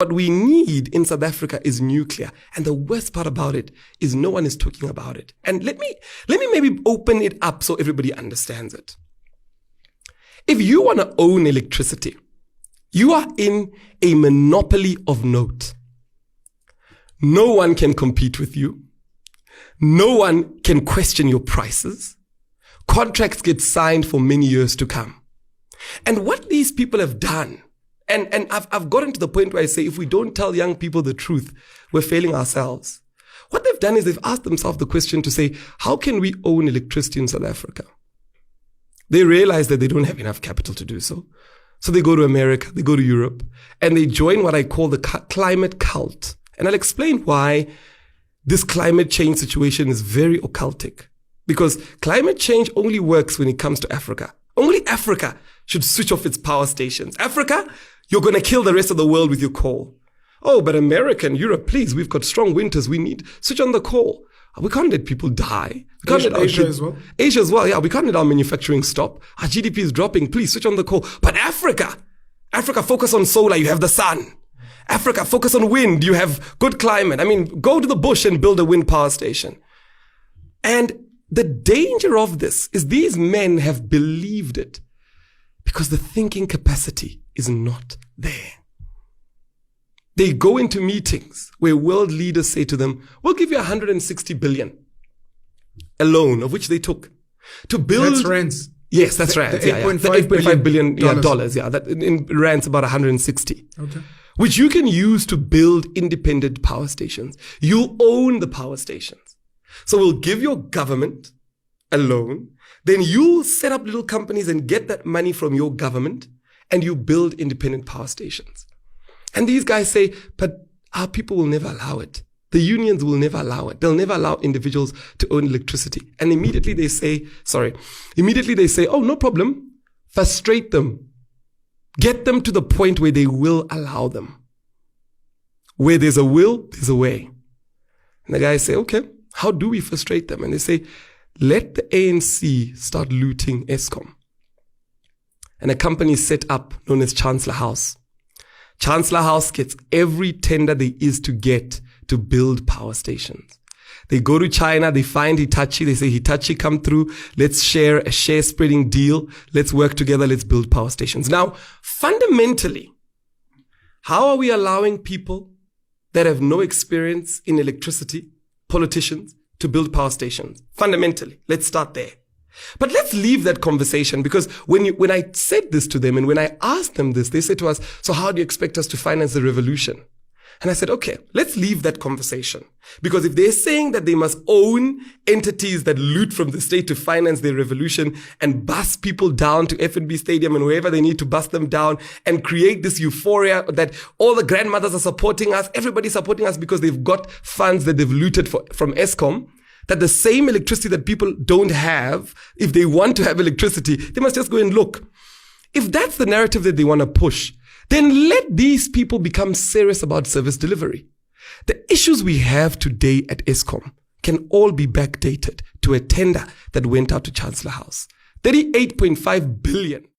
What we need in South Africa is nuclear. And the worst part about it is no one is talking about it. And let me maybe open it up so everybody understands it. If you want to own electricity, you are in a monopoly of note. No one can compete with you. No one can question your prices. Contracts get signed for many years to come. And what these people have done, and I've gotten to the point where I say, if we don't tell young people the truth, we're failing ourselves. What they've done is they've asked themselves the question to say, how can we own electricity in South Africa? They realize that they don't have enough capital to do so. So they go to America, they go to Europe, and they join what I call the climate cult. And I'll explain why this climate change situation is very occultic. Because climate change only works when it comes to Africa. Only Africa should switch off its power stations. Africa, you're going to kill the rest of the world with your coal. Oh, but America and Europe, please, we've got strong winters. We need switch on the coal. We can't let people die. We can't let Asia as well. Asia as well, yeah. We can't let our manufacturing stop. Our GDP is dropping. Please switch on the coal. But Africa, focus on solar. You have the sun. Africa, focus on wind. You have good climate. I mean, go to the bush and build a wind power station. And the danger of this is these men have believed it because the thinking capacity is not there. They go into meetings where world leaders say to them, we'll give you 160 billion, a loan of which they took to build. That's rands. Yes, that's right. The $8.5 billion dollars. Yeah, that in rands about 160. Okay. Which you can use to build independent power stations. You own the power stations. So we'll give your government a loan. Then you set up little companies and get that money from your government and you build independent power stations. And these guys say, but our people will never allow it. The unions will never allow it. They'll never allow individuals to own electricity. And immediately they say, oh, no problem. Frustrate them. Get them to the point where they will allow them. Where there's a will, there's a way. And the guys say, okay, how do we frustrate them? And they say, let the ANC start looting Eskom. And a company is set up known as Chancellor House. Chancellor House gets every tender there is to get to build power stations. They go to China, they find Hitachi, they say, Hitachi, come through, let's share a share spreading deal, let's work together, let's build power stations. Now, fundamentally, how are we allowing people that have no experience in electricity, politicians, to build power stations? Fundamentally, let's start there. But let's leave that conversation because when I said this to them and when I asked them this, they said to us, so how do you expect us to finance the revolution? And I said, okay, let's leave that conversation. Because if they're saying that they must own entities that loot from the state to finance their revolution and bus people down to FNB Stadium and wherever they need to bus them down and create this euphoria that all the grandmothers are supporting us, everybody's supporting us because they've got funds that they've looted from Eskom, that the same electricity that people don't have, if they want to have electricity, they must just go and look. If that's the narrative that they want to push, then let these people become serious about service delivery. The issues we have today at Eskom can all be backdated to a tender that went out to Chancellor House. 38.5 billion